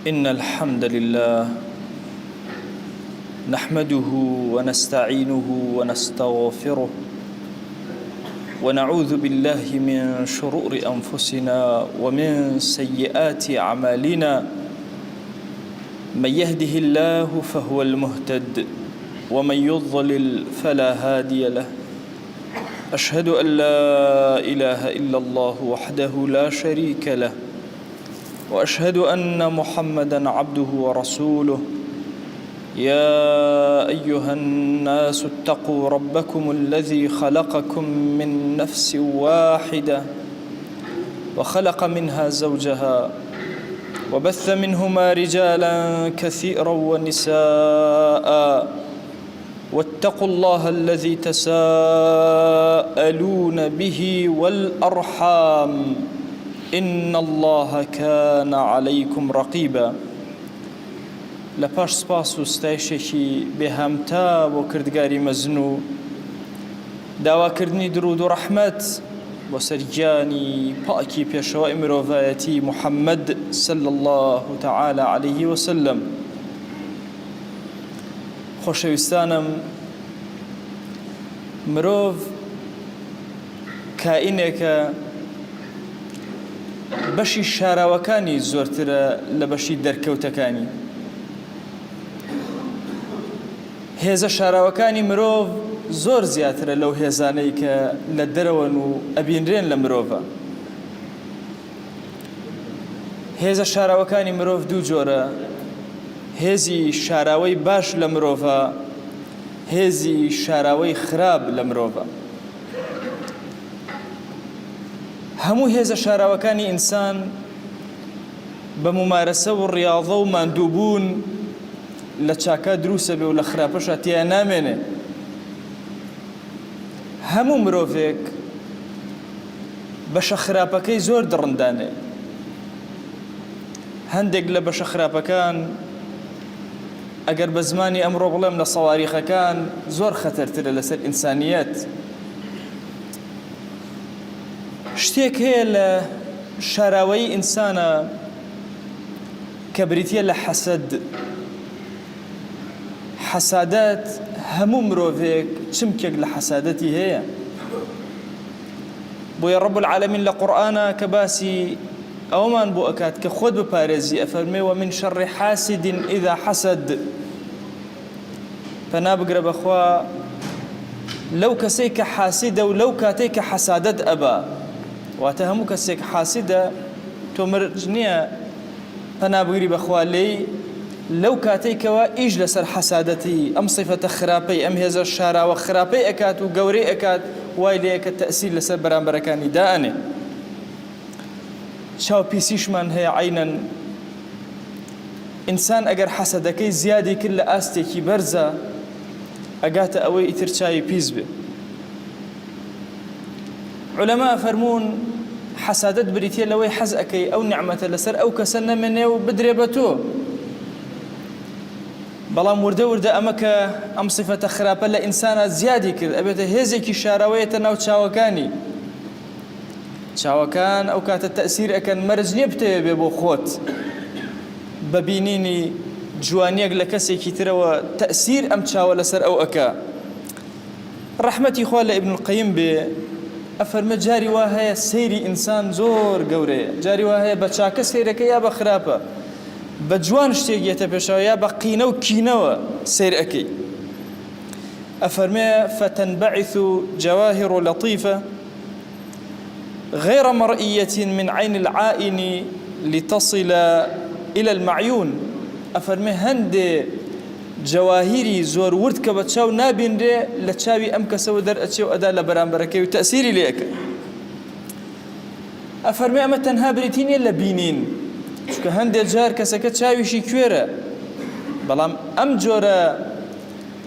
إن الحمد لله نحمده ونستعينه ونستغفره ونعوذ بالله من شرور أنفسنا ومن سيئات أعمالنا من يهده الله فهو المهتد ومن يضلل فلا هادي له أشهد أن لا إله إلا الله وحده لا شريك له وأشهد أن محمدًا عبده ورسوله يا أيها الناس اتقوا ربكم الذي خلقكم من نفس واحدة وخلق منها زوجها وبث منهما رجالا كثيرا ونساء واتقوا الله الذي تساءلون به والأرحام إن الله كان عليكم رقيبا. لپاش سپاس و ستایشێکی بێهامتا بۆ کردگاری مەزن و داواکردنی درود و ڕەحمەت بۆ سەرگیانی پاکی پێشەوای مرۆڤایەتی محەممەد صلی الله تعالی عليه وسلم. خۆشەویستانم، مرۆڤ کائینێکە بەشی شاراوەکانی زۆرترە لە بەشی دەرکەوتەکانی. هێزە شاراوەکانی مرۆڤ زۆر زیاترە لەو هێزانەی کە لە دەرەوەن و ئەبینرێن لە مرۆڤە. هێزە شاراوەکانی مرۆڤ دوو جۆرە: هێزی شاراوەی باش لە مرۆڤە، هێزی شاراوەی خراپ لە مرۆڤە. هەموو هێزە شاراوەکانی ئینسان بە ممارەسە و ڕیاضە و ماندووبوون لە چاکە دروسە بێ و لە خراپەشە تێیان نامێنێ. هەموو مرۆڤێک بەشە خراپەکەی زۆر دڕندانێ. هەندێک لە بەشە خراپەکان ئەگەر بە زمانی ئەمڕۆ بڵێم لە سەواریخەکان زۆر خەتەرترە لەسەر ئینسانیەت. شتێک هەیە لە شاراوەی ئینسانە کە بریتیە لە حەسەد. حەسادەت هەموو مرۆڤێک چمکێک لە حەسادەتی هەیە. بۆیە ڕەب العالەمین لە قورئانە کە باسی ئەوەمان بۆ ئەکات کە خۆت بپارێزی ئەفەرمێ ومن شەڕ حاسد ئیذا حەسەد. پەنا بگرە بەخوا لەو کەسەی کە حاسیدە و لەو کاتەی کە حەسادەت ئەبا. واتە هەموو کەسێک حاسیدە تۆ مرج نییە پەنا بگری بەخوا لێی لەو کاتێکەوە ئیش لەسەر حەسادەتی ئەم سیفەتە خراپەی ئەم هێزە شاراوە خراپەی ئەکات و گەورەی ئەکات وای لێیە کە تەئسیر لەسەر بەرامبەرەکانی دائەنێ. چاوپیسیشمان هەیە عینەن. ئینسان ئەگەر حەسەدەکەی زیادی کرد لە ئاستێکی بەرزە ئەگاتە ئەوەی ئیتر چاوی پیس بێ. علەما فەرموون حەسادەت بریتیە لەوەی حەز ئەکەی ئەو نیعمەتە لەسەر ئەو کەسە نەمێنێ و بدرێ بە تۆ. بەڵام وردە وردە ئەمە کە ئەم سیفەتە خراپە لە ئینسانە زیادی کرد ئەبێتە هێزێکی شاراوەیەتە ناو چاوەکانی. چاوەکان ئەو کاتە تەئسیر ئەکەن مەرج نییە بتەوێ بێ بۆ خۆت بە بینینی جوانیەک لە کەسێکی ترەوە تەئسیر ئەم چاوە لەسەر ئەو ئەکا. ڕەحمەتی خوا لە ئیبن القەیم بێ ئەفەرمە جاری وا هەیە سەیری ئینسان زۆر گەورەیە. جاری وا هەیە بە چاکە سەیرەکە یا بە خراپە، بە جوان شتێک یێتە پێشەوە یا بە قینە و کینەوە سیر ئەەکەی. ئەفەرمێ فتنبعث جواهر لطيفة غير مرئية من عين العائن لتصل إلى المعيون. ئەفەرمێ هەندێ جەواهیری زۆر ورد کە بە چاو نابینرێ لە چاوی ئەم کەسەوە دەرئەچێ و ئەدا لە بەرامبەرەکەی و تەئسیری لێ ئەکە. ئەفەرمێ ئەمە تەنها بریتی نییە لە بینین، چونکە هەندێک جار کەسەکە چاویشی کوێرە بەڵام ئەم جۆرە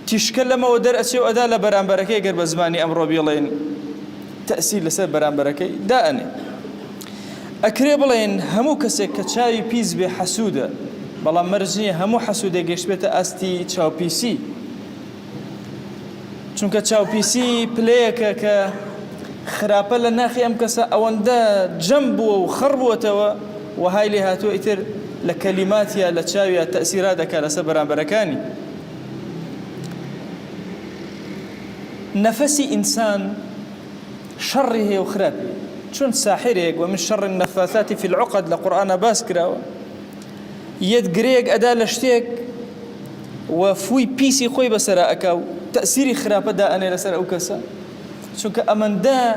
تیشکە لەمەوە دەرئەچێ و ئەدا لە بەرامبەرەکەی گەر بە زمانی ئەمڕۆ بڵێن تەئسیر لەسەر بەرامبەرەکەی دائەنێ. ئەکرێ بڵێن هەموو کەسێک کە چاوی پیس بێ حەسوودە، بەڵام مەرج نییە هەموو حەسوودێک گەشت بێتە ئاستی چاوپیسی. چونکە چاوپیسی پلەیەکە کە خراپە لە ناخی ئەم کەسە ئەوەندە جەم بووە و خڕ بووەتەوە وهای لێ هاتووە ئیتر لكلماتها لتشاوي تأثيرات كالسا برامبركاني نفسي إنسان شره وخرابه شون ساحرك ومن شر النفاثات في العقد لقرآن باسكرا يد غريق أدا لشتيك وفوي بيسي خوي بسرا أكاو تأثيري خرابة دا أنا لسر أو كسا چونك أمن دا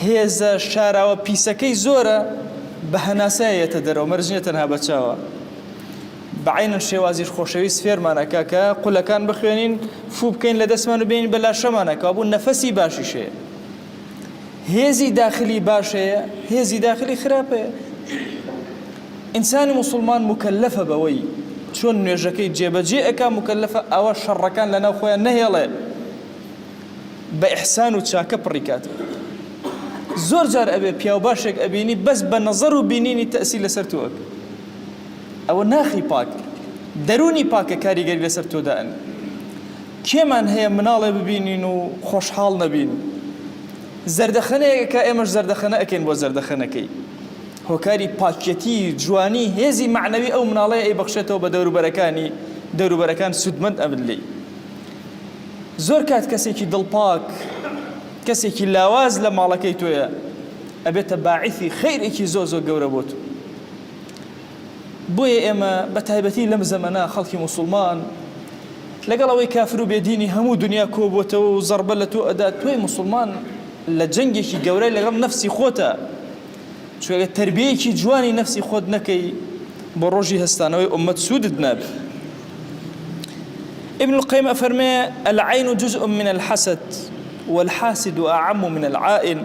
هيزا شارع وبيسكي زورا بهناسايا تدرو مرجنية تنها بچاوا بعين الشوازيش خوشويس فيرمانا كاكا قل كان بخوانين فو بكين لدسمان بين بلا شمانا كابو نفسي باشي شيء هيزي داخلي باشي هيزي داخلي خرابة إنسان مسلمان مكلفة بوي شون نيجاكي جيبا جيئكا مكلفة أو شركان لنا خويا نهي الله بإحسان وتشاكا بريكات زور جار أبي بياو باشك أبيني بس بنظر وبينيني تأثير لسرتوك أو ناخي باك دروني باك كاريغري لسرتو دائن كمان هي منالة ببينين وخوش حال نبين زردخانه كأمش زردخانه أكين بو زردخانه كي هو كاري باكيتي جواني هزي معنوي أو منالة أي بخشته بدور بركاني دور بركان سدمت أبلي زور كات كسيكي دل باك كسيكي لاواز لما لكيتويا أبيت باعثي خير إكي زوزو قوربوتو بويا إما بتهيبتي لم زمنا خلقي مسلمان لقالوا كافروا بيديني همو دنيا كوبوتو وزربلتو أداة توي مسلمان لجنجي كي قوري لغم نفسي خوتا شو التربية كي جواني نفسي خود نكي بروجي هستانوي أمة سود نابي ابن القيم أفرمي العين جزء من الحسد والحاسد أعم من العائن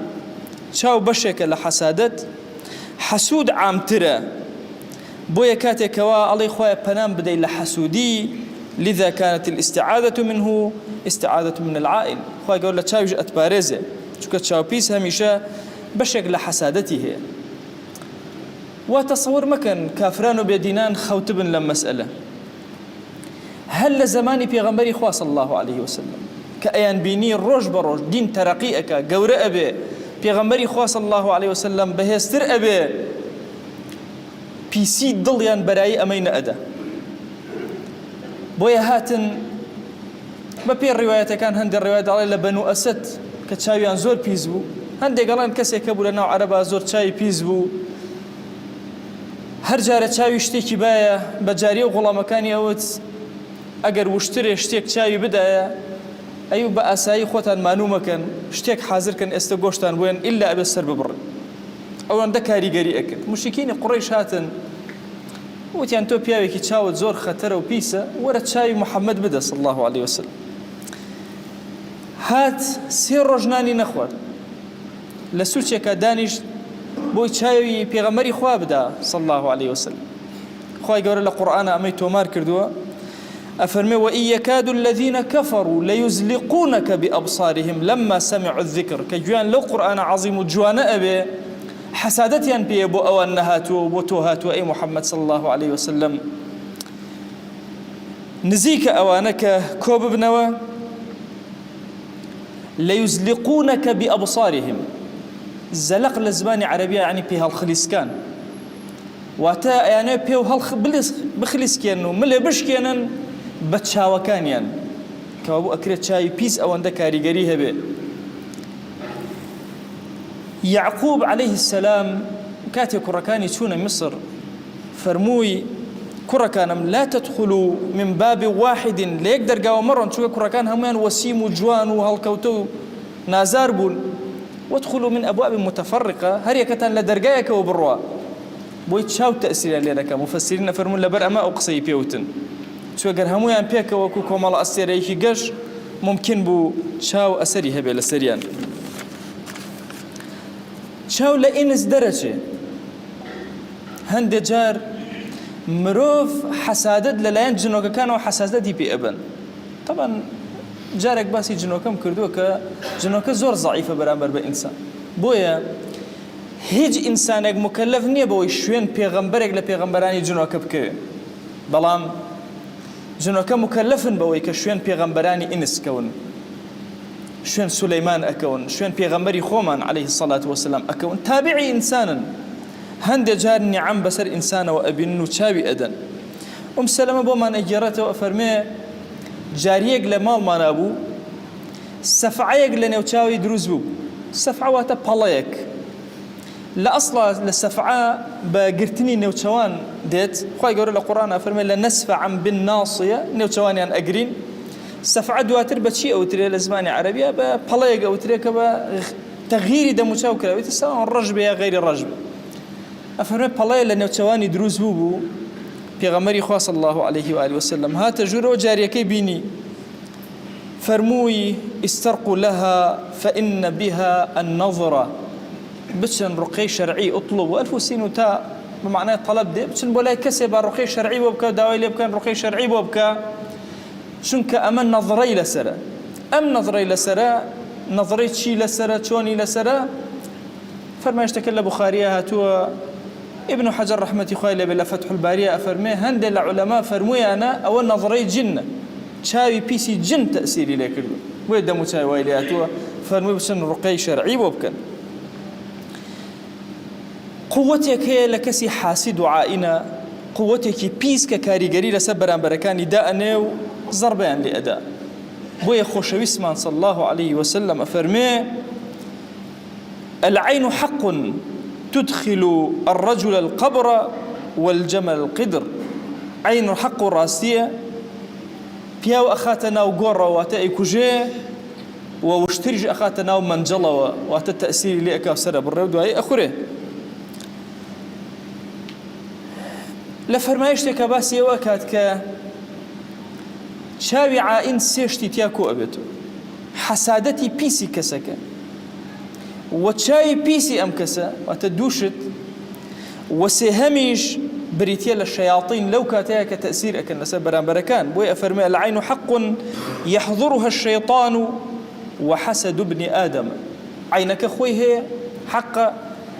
شاو بشك لحسادت حسود عام ترى بويا كاتك الله خويا بنام بدي لحسودي لذا كانت الاستعاذة منه استعاذة من العائن خويا يقول لك شاو جاءت بارزة شو كتشاو بيس هميشة بشك لحسادته هي وتصور مكان كافران بيدينان خوتبن لما مسألة هل لزماني بيغمبري خواه صلى الله عليه وسلم كأيان بيني روج بروج دين ترقيئك قورة أبي بيغمبري خواه صلى الله عليه وسلم بهستر أبي بيسي ضليان براي أمين أدا بويا هاتن ما بين الرواية كان هندي الرواية على لبنو أسد كتشاويان زور بيزبو هندي قالان كسي كبو لنا عربا زور تشاي بيزبو هر جارة تشاوي شتيكي بايا بجاري وغلا مكاني أوت أجر وشتري شتيك تشاوي بدايا أيوب بأساي خوتان مانو مكان شتيك حاضر كان استقوشتان وين إلا أبي السر ببر أولا ده كاريغري أكد مشركين قريش هاتن وتيان تو بياوي كي تشاوت زور خطر وبيسا ورا تشاوي محمد بدا صلى الله عليه وسلم هات سير رجناني نخوات لسوتشي كدانيش بوي تشاوي بيغمري خواه بدا صلى الله عليه وسلم خواه يقول القرآن أمي تومار كردوا أفرمي وإن يكاد الذين كفروا ليزلقونك بأبصارهم لما سمعوا الذكر كجوان لو قرآن عظيم جوان أبي حسادتيان بيبو أو أنهاتو بوتوهاتو أي محمد صلى الله عليه وسلم نزيك أوانك كوب بنوا ليزلقونك بأبصارهم زلق لزمان عربية يعني بيها الخليسكان واتا يعني بيها بخليسكيانو ملي بشكيانا بتشاوكانيان كابو أكريت شاي بيس أو عندك كاريغري هبه يعقوب عليه السلام كاتي كركاني تون مصر فرموي كركانم لا تدخلوا من باب واحد ليقدر قاو مرة شو كركان هميان وسيم وجوان وهالكوتو نازاربون وادخلوا من أبواب متفرقة هريكتان لدرجايك وبروا بويت شاو تأثير لك مفسرين فرمون لبر أما أقصي بيوتن شو قال هميان بيك وكو كمال أسيريكي قش ممكن بو شاو أسري هبه لسريان شاو لإنس درجة هند جار مروف حسادت للاين جنوكا كانوا حسادتي بأبن طبعا جارك باسي جنوكم كردوكا جنوكا زور ضعيفة برامبر بإنسان بويا هیچ إنسانك مكلف نیه بوی شوين پیغمبرك لپیغمبرانی جنوكا بكوي بلام جنوكا مكلفن بوي كشوين پیغمبرانی إنس كون شوين سليمان أكون شوين پیغمبري خومان عليه الصلاة والسلام أكون تابعي إنسانا هەندێک جار نیعەم بەسەر ئینسانەوە ئەبینن و چاوی ئەدەن. سەلەمە بۆمان ئەگێڕێتەوە فەرمێ جاریەک لە ماڵمانە بوو، سەفعەیەک لە نێوچاوی دروست بوو. سەفعە واتە پەڵەیەک. لە ئەسڵا لە سەفعە بە گرتنی نێوچەوان دێت. خوای گەورە لە قورئانە فەرمێ لە نەسفعن بالناصیە، نێوچەوانیان ئەگرین. سەفعە دواتر بە چی ئەوترێ لە زمانی عەرەبیە؟ بە پەڵەیەک ئەوترێ کە بە تەغییری دەموچاو کراوێتە ساوان ڕەش بێ یا غەیری ڕەش بێ. ئەفەرمێ پەڵەیە لە نێوچەوانی دروست بوو. پێغەمبەری خوا صلی الله عليه و آله وسلم هاتە ژوورەوە جاریەکەی بینی، فەرمووی استرقوا لها فإن بها النظرة، بچن ڕقەی شەرعی ئوطلب و ئەلف و سین و تا بمعنای طەلەب دێ، بچن بۆ لای کەسێ با ڕقەی شەرعی بۆ بکە، داوای لێ بکەن ڕقەی شەرعی بۆ بکە، چونکە ئەمە نەظرەی لەسەرە. ئەم نەظرەی لەسەرە، نەظرەی چی لەسەرە، چۆنی لەسەرە؟ فەرمایشتەکە لە بوخاریە هاتووە. ابن حجر رحمەتی خوای لێبێ لە فتح الباریە ئەفەرمێ هەندێک لە عولەما فەرموویانە ئەوە نەظرەی جنە، چاوی پیسی جن تەئسیری لێ کردو، بۆیە دەمو چاوی وای لێ هاتووە. فەرمووی بچن ڕقەی شەرعی بۆ بکەن. قووەتێک هەیە لە کەسی حاسید و عائینە، قووەتێکی پیس کە کاریگەری لەسەر بەرامبەرەکانی دائەنێ و زەربەیان لێ ئەدا. بۆیە خۆشەویستمان صلی الله عليه وسلم ئەفەرمێ العين حق تدخل الرجل القبر والجمل القدر. عين حق راستية بياو أخاتنا وقورة واتا إيكوجي ووشترج أخاتنا ومنجلة واتا التأثير اللي أكاو سرب الرود وهي أخوره. لفرمايشتك باسي وأكاد شاوي عائن سيشتي تياكو أبيتو حسادتي بيسي كسكا وشاي بيسي أمكسا وتدوشت وسهميش بريتيا للشياطين لو كاتيا كتأثير أكن نسبرا بركان. بوي أفرمي العين حق يحضرها الشيطان وحسد ابن آدم. عينك خوي هي حق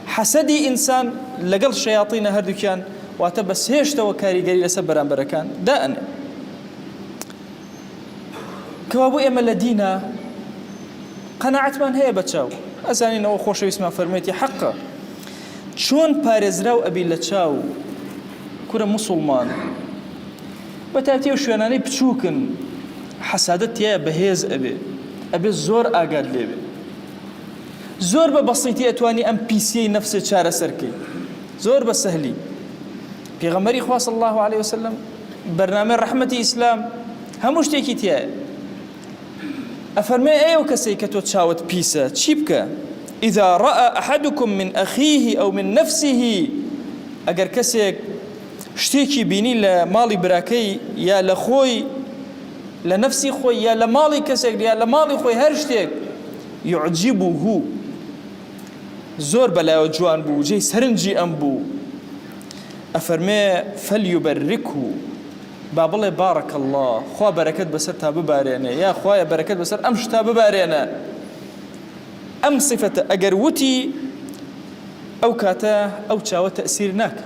حسدي إنسان لقل الشياطين هردكان واتبس هيشتا وكاري قليل سبرا بركان دائن كوابو إما الذين قناعت من هي بتشاو ئەزانین ئەوە خۆشەویستمان فەرمێتی حەقە. چۆن پارێزراو ئەبی لە چاو کورە موسڵمان بە تایبەتی ئەو شوێنانەی بچووکن حەسادەت تیایە بەهێز ئەبێ زۆر ئاگاد لێبێ، زۆر بە بەسیتی ئەتوانی ئەم پیسیەی نەفسێ چارەسەرکەی، زۆر بە سەهلی. پێغەمبەری خوا صلی الله عليه وسلم بەرنامەی ڕەحمەتی ئیسلام هەموو شتێکی تایە. أفرمي أيو كسي كتو تشاوت بيسا تشيبكا إذا رأى أحدكم من أخيه أو من نفسه أجر كسي شتيكي بيني لمالي براكي يا لخوي لنفسي خوي يا لمالي كسي يا لمالي خوي هرشتك يعجبه زور بلا وجوان بو جي سرنجي أنبو أفرمي فليبركه بابڵێ بارك الله خوا بەرەکەت بەسەر تا ببارێنێ، یا خوایە بەرەکەت بەسەر ئەم شتا ببارێنە. ئەم صفەتە ئەگەر وتی ئەو کاتە ئەو چاوە تەئسیر ناکە.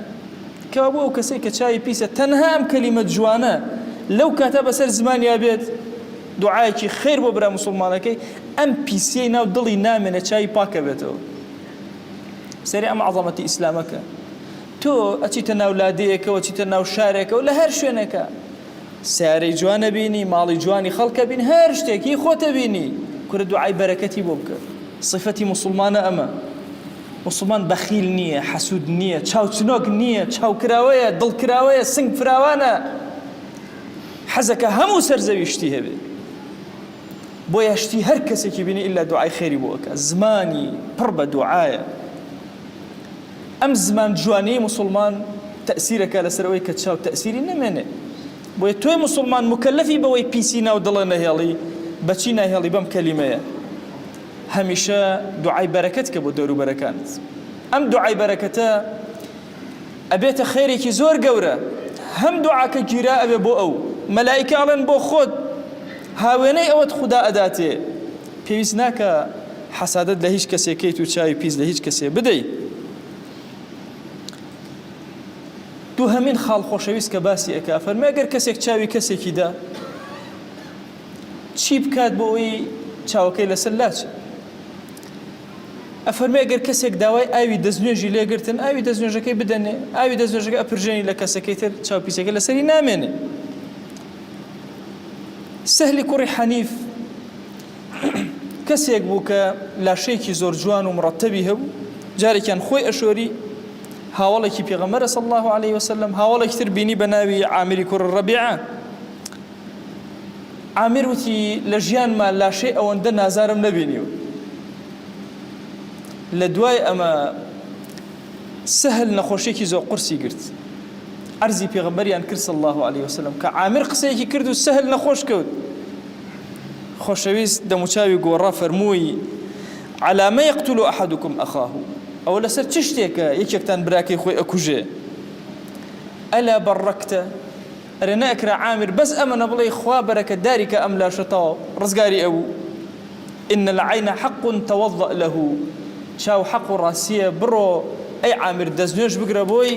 کەوا بۆ ئەو کەسەی کە چاوی پیسە تەنها ئەم کەلیمە جوانە لەو کاتە بەسەر زمانیا بێت دوعایەکی خێر بۆ برا موسڵمانەکەی، ئەم پیسەی ناو دڵی نامێنێ چاوی پاکە بێتەوە. سەری ئەم عەزەمەتی ئیسلامەکە. تۆ ئەچیتە ناو لادەیەکەوە، ئەچیتە ناو شارێکەوە، لە هەر شوێنێکە سیارەی جوانە بینی، ماڵی جوانی خەڵکە بینی، هەر شتێکی خۆتە بینی، کورە دوعای بەرەکەتی بۆ بکە. صفەتی موسڵمانە ئەمە. موسڵمان بەخیل نییە، حەسوود نییە، چاوچنۆک نییە، چاوکراوەیە، دڵکراوەیە، سنگ فراوانە، حەزەکە هەموو سەرزەوی شتی هەبێ. بۆیە شتی هەر کەسێکی بینی ئیلا دوعای خێری بۆ بکە. زمانی پڕ بە دوعایە. ئەم زمان جوانەی موسڵمان تەئسیرەکە لەسەرەوەی کە چاو تەئسیری نەمێنێ. بۆیە تۆی موسڵمان مکەلەفی بەوەی پیسی ناو دڵە نەهێڵی، بەچی ناهێڵی بەم کەلیمەیە. هەمیشە دوعای بەرەکەت کە بۆ دەوروبەرەکانت. ئەم دوعای بەرەکەتە ئەبێتە خێرێکی زۆر گەورە. هەم دوعاکە گیرا ئەبێ بۆ ئەو مەلایکە ئەڵێن بۆ خۆت هاوێنەی ئەوەت خوددا ئەداتێ. پێویست ناکە حەسادەت لە هیچ کەسێکیت و چاوی پیس لە هیچ کەسێ بدەیت. دوو هەمین خاڵ خۆشەویست کە باسی ئەکا فەرمێ ئەگەر کەسێک چاوی کەسێکی دا چی بکات بۆ ئەوەی چاوەکەی لەسەر لاچێ؟ ئەفەرمێ ئەگەر کەسێک داوای ئاوی دەستنوێژی لێگرتن ئاوی دەستنوێژەکەی بدەنێ ئاوی دەستنوێژەکە ئەپرژێنی لە کەسەکەی تر چاوپیسەکە لەسەری نامێنێ. سەهلی کوڕی حەنیف کەسێک بوو کە لاشەیەکی زۆر جوان و مڕەتەبی هەبوو، جارێکیان خۆی ئەشۆری هاوڵێکی پێغەمبەرە صلی الله عليه وسلم، هاوڵێکی تر بینی بە ناوی عامری کوڕ ڕەبیعە. عامر وتی لە ژیانمان لاشەی ئەوەندە نازارم نەبینیوە. لە دوای ئەمە سەهل نەخۆشیێکی زۆر قورسی گرت، عەرزی پێغەمبەریان کرد صلی الله عليه وسلم کە عامر قسەیەکی کرد و سەهل نەخۆش کەوت. خۆشەویست دەموچاوی گۆڕا فەرمووی على ما يقتل أحدكم أخاه، ئەوە لەسەر چ شتێکە یەکێکتان براکەی خۆی ئەکوژێ؟ ئەلا بەڕەکتە، ئەرێ نەئەکرا عامر بەس ئەمەنە بڵێ خوا بەرەکەتداری کە ئەم لاشەتەوە ڕزگاری ئەبوو. إن العين حق توضأ له، چاو حق و ڕاستیە بڕۆ ئەی عامر دەستنوێژ بگرە بۆی،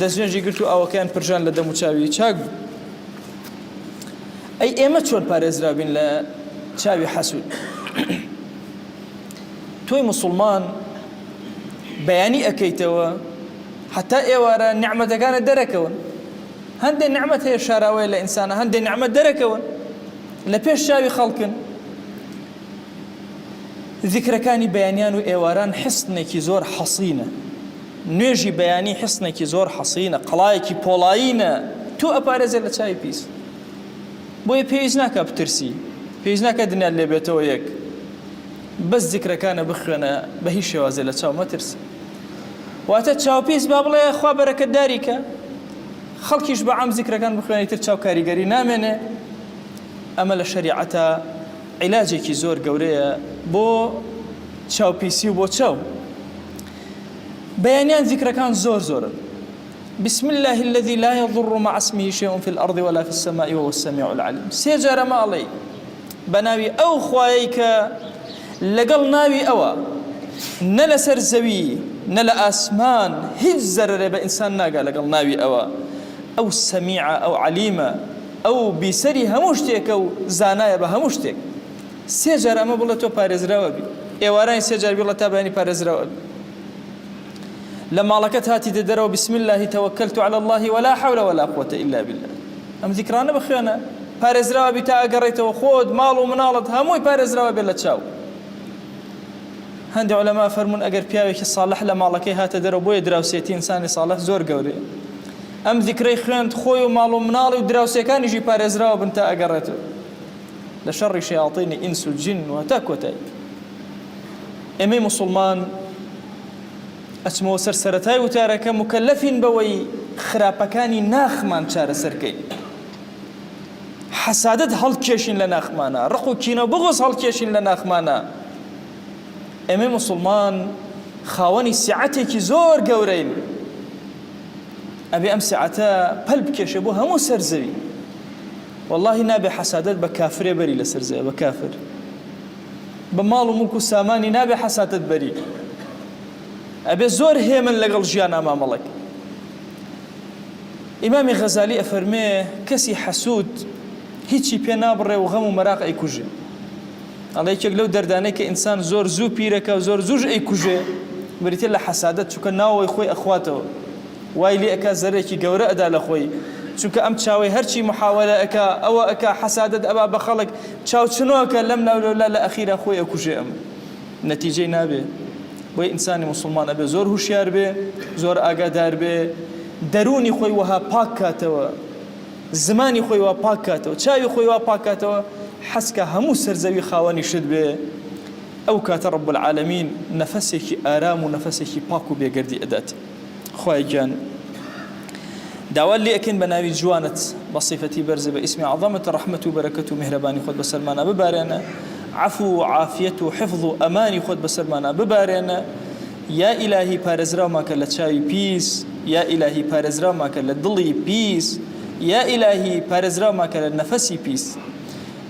دەستنوێژی گرت و ئەوەکەیان پرژان لە دەم و چاوی چاک بوو. ئەی ئێمە چۆن پارێزرابین لە چاوی حەسود؟ تۆی مسلمان بەیانی ئەەکەیتەوە حتا ئێوارە نیعمەتەکانە دەرەکەون. هەندێک نیعمەت هەیە شاراوەیە لە ئینسانە، هەندێک نیعمەت دەرەکەون لە پێش چاوی خەڵکن. ذیکرەکانی بەیانیان و ئێواران حسنێکی زۆر حەسینە، نوێژی بەیانی حسنێکی زۆر حەسینە، قەڵایەکی پۆڵایینە. تۆ ئەپارێزێ لە چاوی پیس، بۆیە پێویست ناکە بترسی، پێویست ناکە دنیات لێ بێتەوە یەک، بەس ذیکرەکانە بخوێنە بە هیچ شێوازێ لە چاو مەترسە. واتە چاوپیس با بڵێ خوا بەرەکەتداری کە، خەڵکیش بە عام ذیکرەکان بخوێنی تر چاو کاریگەری نامێنێ. ئەمە لە شەریعەتە عیلاجێکی زۆر گەورەیە بۆ چاوپیسی و بۆ چاو. بەیانیان ذیکرەکان زۆر زۆرن. بسم الله الذي لا يضر مع اسمه شيء في الأرض ولا في السماء وهو السميع العليم. سێجارە ماڵێ بە ناوی ئەو خوایەی کە لەگەڵ ناوی ئەوە نە لەسەر زەوی نە لە ئاسمان هیچ زەرەرێ بە ئینسان ناگا لەگەڵ ناوی ئەوە. ئەو سەمیعە، ئەو عەلیمە، ئەو بیسەری هەموو شتێکە و زانایە بە هەموو شتێک. سێجار ئەمە بڵێ تۆ پارێزراوە بی، ئێوارانی سێجار بڵێ تا بەیانی پارێزراوە بی. لە ماڵەکەت هاتی دەدەرەوە بسم الله توكلت على الله ولا حول ولا قوة إلا بالله. ئەم ذیکرانە بخوێنە، پارێزراوە بی تا ئەگەڕێیتەوە خۆت ماڵ و مناڵت هەمووی پارێزراوە بێت لە چاو. هەندێک عولەما فەرمون ئەگەر پیاوێکی ساڵح لە ماڵەکەی هاتە دەرەوە بۆیە دراوسێتی ئینسانی ساڵح زۆر گەورەیە. ئەم ذیکرەی خوێند خۆی و ماڵ و مناڵی و دراوسەکانیشی پارێزراوە بن تا ئەگەڕێتەوە لە شەڕی شەیاطینی ئینس و جن و هەتا کۆتایی. ئێمەی موسڵمان ئەچمەوە سەر سەرەتای وتارەکە مکەلەفین بەوەی خراپەکانی ناخمان چارەسەرکەین. حەسادەت هەڵکێشین لە ناخمانە، ڕق و کینە و بغض هەڵکێشین لە ناخمانە. ئێمەی موسڵمان خاوەنی سعەتێکی زۆر گەورەین، ئەبێ ئەم سعەتە پەل بکێشێ بۆ هەموو سەرزەوی. واللهی نابێ حەسادەت بە کافرێ بەری لە سەرزەوی، بە کافر بە ماڵ و مولک و سامانی نابێ حەسادەت بەری. ئەبێ زۆر هێمن لەگەڵ ژیان ئامامەڵک. ئیمامی غەزالی ئەفەرمێ کەسی حەسوود هیچی پێ نابڕێ و غەم و مەراق ئەیکوژێ. ئەڵێ یەکێک لەو دەردانەی کە ئینسان زۆر زوو پیرەکە و زۆر زووش ئەیکوژێ بریتێ لە حەسادەت، چونکە ناوەوەی خۆی ئەخواتەوە، وای لێ ئەکا زەرێکی گەورە ئەدا لە خۆی، چونکە ئەم چاوەی هەرچی محاوەلە ئەکا ئەوە ئەکا حەسادەت ئەبا بە خەڵک چاوچنۆکە لەم ناولەولا لە ئەخیرا خۆی ئەکوژێ. ئەم نەتیجەی نابێ. بۆی ئینسانی موسڵمان ئەبێ زۆر هوشیار بێ، زۆر ئاگادار بێ، دەرونی خۆی وەها پاک کاتەوە، زمانی خۆی وا پاک کاتەوە، چاوی خۆی وا پاک کاتەوە، حەسکە هەموو سەرزەوی خاوەنی شت بێ. ئەو کاتە ڕەب العالەمین نەفەسێکی ئارام و نەفەسێکی پاک و بێگەردی ئەدات. خوای گیان داوا لێ ئەکەین بە ناوی جوانت بە صیفەتی بەرزە بە ئیسمی عەظەمت ڕەحمەت و بەرەکەت و میهرەبانی خۆت بەسەرمانە ببارێنە، عفو و عافیەت و حفظ و ئەمانی خۆت بەسەرمانە ببارێنە. یا ئیلاهی پارێزراوماکە لە چاوی پیس، یا ئیلاهی پارێزراوماکە لە دڵی پیس، یا ئیلاهی پارێزراوماکە لە نەفەسی پیس.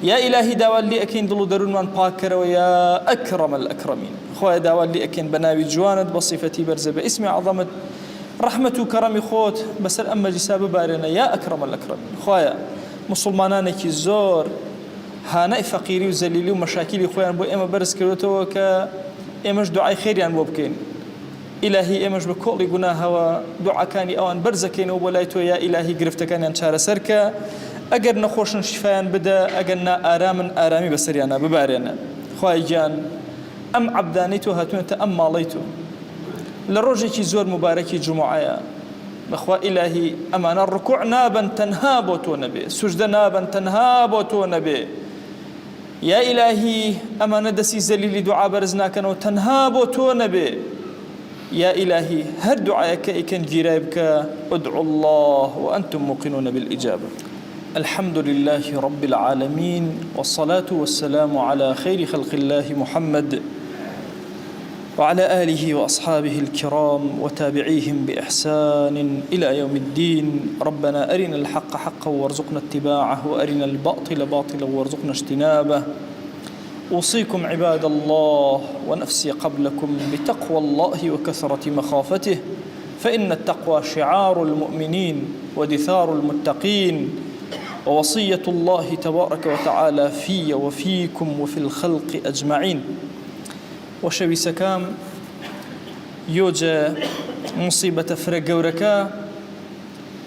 یا ئیلاهی داوا لێ ئەکەین دڵ و دەروونمان پاککەرەوە یا ئەکرەمە الئەکرەمین. خۆی داوا لێ ئەکەین بە ناوی جوانت بە صیفەتی بەرزە بە ئیسمی عەظەمت ڕەحمەت و کەڕەمی خۆت بەسەر ئەم مەجلیسا ببارێنە یا ئەکرەمە الئەکرەمین. خۆیە مسلمانانێکی زۆر هانای فەقیری و زەلیلی و مەشاکیلی خۆیان بۆ ئێمە بەرز کردوێتەوە کە ئێمەش دوعای خێریان بۆ بکەین ئیلاهی ئێمەش بە کۆڵی گوناهەوە دوعاکانی ئەوان بەرزەکەینەوە بۆ لای تۆ یا ئیلاهی گرفتەکانیان چارەسەر کە ئەگەر نەخۆشن شیفایان بدە ئەگەر ئارامن ئارامی بەسەریانە ببارێنە خوای گیان ئەم عەبدانەی تۆ هاتوونەتە ئەم ماڵەی تۆ لە ڕۆژێکی زۆر مبارەکی جومعەیە بەخوا ئیلاهی ئەمانە ڕکوع نابن تەنها بۆ تۆ نەبێ سوژدە نابن تەنها بۆ تۆ نەبێ یا ئیلاهی ئەمانە دەستی زەلیلی دوعا بەرز ناکەنەوە تەنها بۆ تۆ نەبێ يا إلهي هر دعاءك إكن جيرابك ادعوا الله وأنتم موقنون بالإجابة الحمد لله رب العالمين والصلاة والسلام على خير خلق الله محمد وعلى آله وأصحابه الكرام وتابعيهم بإحسان إلى يوم الدين ربنا أرنا الحق حقا وارزقنا اتباعه وأرنا الباطل باطلا وارزقنا اجتنابه أوصيكم عباد الله ونفسي قبلكم بتقوى الله وكثرة مخافته فإن التقوى شعار المؤمنين ودثار المتقين ووصية الله تبارك وتعالى في وفيكم وفي الخلق أجمعين وشوي سكام يوجا مصيبة فرقوركا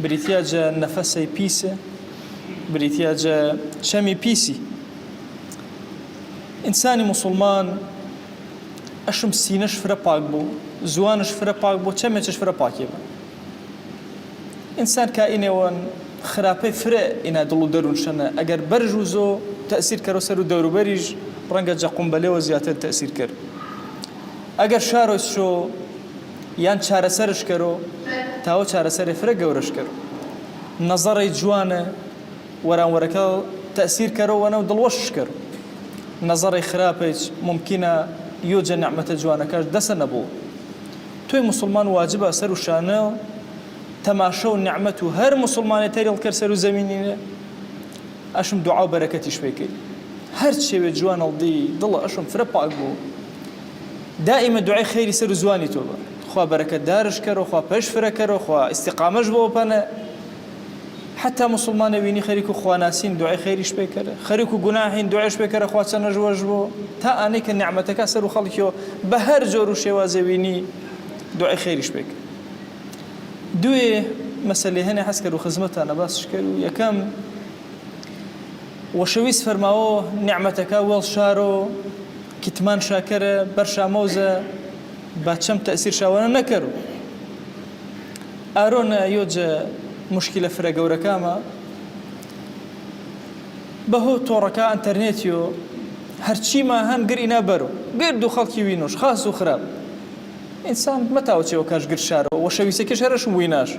بريتياجا نفسي بيسي بريتياجا شمي بيسي ئینسانی مسلمان ئەشم سینەش فرە پاک بوو زوانش فرە پاک بوو چەمێکش فرە پاکێ بە ئینسان کائینێوەن خراپەی فرە ئینا دڵ و دەروون شەنە ئەگەر بەرژ و زۆ تەئسیر کەرەوە سەر و دەوروبەریش ڕەنگە جەقومبەلێەوە زیاتر تەئسیر کرد ئەگەر شارۆس شۆ یان چارەسەرش کەرۆ تاوە چارەسەری فرە گەورەش کرد نەزەڕی جوانە وەرانوەرەکە تەئسیر کەرەوەنە و دڵوەشش کرد نظري خرابج ممكنة يوجد نعمة جوانكاش دسنا بو توي مسلمان واجبة سر وشانه تماشو نعمته هر مسلمان تاري الكرسر زميني أشم دعاء بركتي شبيكي هر شيء جوان الضي ضل أشم فربا أقبو دائما دعاء خيري سر زواني توبا خوا بركة دارش كرو خوا بش فركرو خوا استقامش بو بنا حتى مسلمان ويني خريكو خواناسين دعاء خيرش بكره خريكو جناحين دعاءش بكره خواتنا جوجبو تا انيك نعمتك سر خلقيو بهر جور شوازي ويني دعاء خيرش بك دوي مسألة هنا حسكروا خدمتها انا بس شكروا يا كم وشويس فرماو نعمتك اول شارو كتمان شاكره برشا موزه باتشم تاثير شاوانا نكرو ارونا يوجا مشكلة فرق وركامة بهو توركا انترنتيو هرشي ما هم قرينا برو قردو خلقي وينوش خاص وخراب إنسان متى وشي وكاش قر شارو وشويسي كشارش ويناش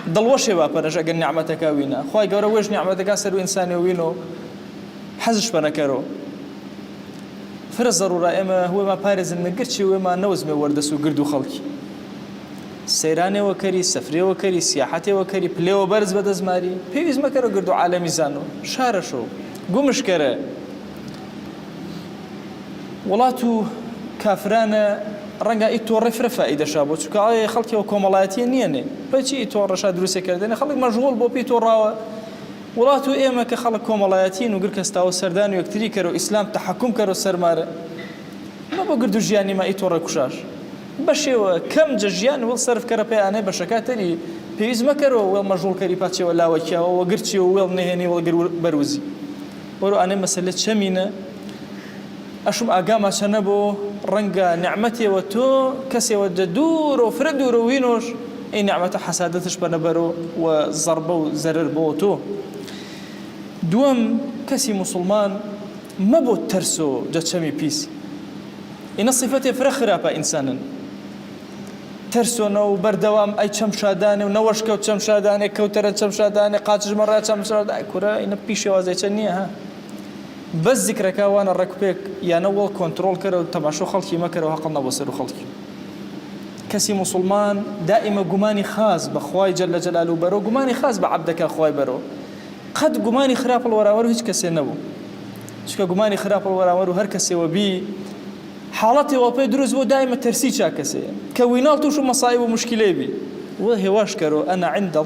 ضل وشي بابناش أقل نعمتك وينا خواهي قورا ويش نعمتك سرو إنساني وينو حزش بناكرو فرز ضرورة إما هو ما بارز النقرشي وما نوزمي وردسو قردو خلقي سيراني وكري سفري وكري سياحتي وكري بلي وبرز بدزماري بيوز ما كرو قردو عالمي زانو شارشو قمش كره ولاتو كافرانا رنگا ايتو رفرفا ايدا شابو چوكا اي خلقي وكومالاتي نيني بچي ايتو رشا دروسي كردن خلق مشغول بو بيتو راوا ولاتو ايما كخلق كومالاتين وقر كستاو سردان ويكتري كرو اسلام تحكم كرو سرماره ما بو قردو جياني ما ايتو ركوشاش بشيو كم جيان ويل صرف كربي انا بشكاتري بيز مكرو ويل مشغول كري باتشي ولا وكيا وقرتشي ويل نهني ويل بروزي ورو انا مساله شمينه أشوم أقام شنبو رنجا نعمتي وتو كسي وجدور وفردور وينوش أي نعمة حسادتش بنبرو وضربو زرر بوتو دوم كسي مسلمان ما بو ترسو جتشمي بيسي إن صفتي فرخرة با إنسانا ترسو نو بردوام أي شمشاداني ونوشكو شمشاداني كوترة شمشاداني قاتج مرة شمشاداني كورا إن بيشي وازي تشنيها بس ذكرك وانا ركبك يا نول كنترول كرو تبعشو خلقي ما كرو حقنا بصيرو خلقي كسي مسلمان دائما قماني خاص بخواي جل جلاله برو قماني خاص بعبدك اخواي برو قد قماني خراب الوراورو هيك كسي نبو شكا قماني خراب الوراورو هر كسي وبي حالتي وبي دروز بو دائما ترسيشا كسي كوينالتو شو مصايب ومشكله بي وهي واش كرو انا عند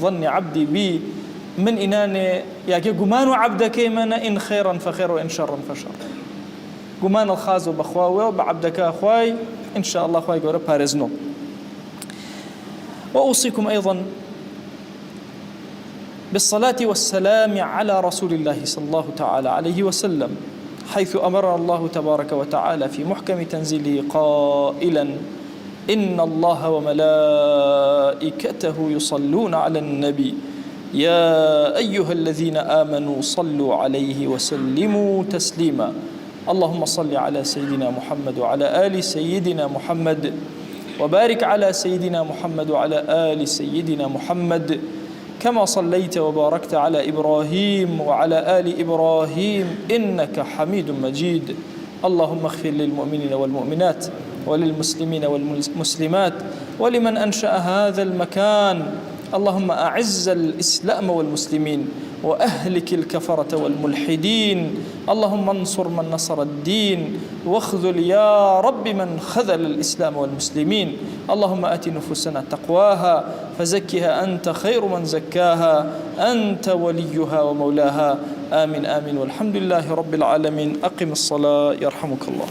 ظن عبدي بي من إناني ياكي قمانو عبدك من إن خيرا فخير وإن شرا فشر قمان الخاز وبخواوي وبعبدك أخواي إن شاء الله أخواي قورا بارزنو. وأوصيكم أيضا بالصلاة والسلام على رسول الله صلى الله تعالى عليه وسلم، حيث أمر الله تبارك وتعالى في محكم تنزيله قائلا: إن الله وملائكته يصلون على النبي يا أيها الذين آمنوا صلوا عليه وسلموا تسليما. اللهم صل على سيدنا محمد وعلى آل سيدنا محمد، وبارك على سيدنا محمد وعلى آل سيدنا محمد، كما صليت وباركت على إبراهيم وعلى آل إبراهيم إنك حميد مجيد. اللهم اغفر للمؤمنين والمؤمنات وللمسلمين والمسلمات ولمن أنشأ هذا المكان. اللهم أعز الإسلام والمسلمين وأهلك الكفرة والملحدين. اللهم انصر من نصر الدين واخذل يا رب من خذل الإسلام والمسلمين. اللهم آت نفوسنا تقواها فزكها أنت خير من زكاها، أنت وليها ومولاها. آمين آمين والحمد لله رب العالمين. أقم الصلاة يرحمك الله.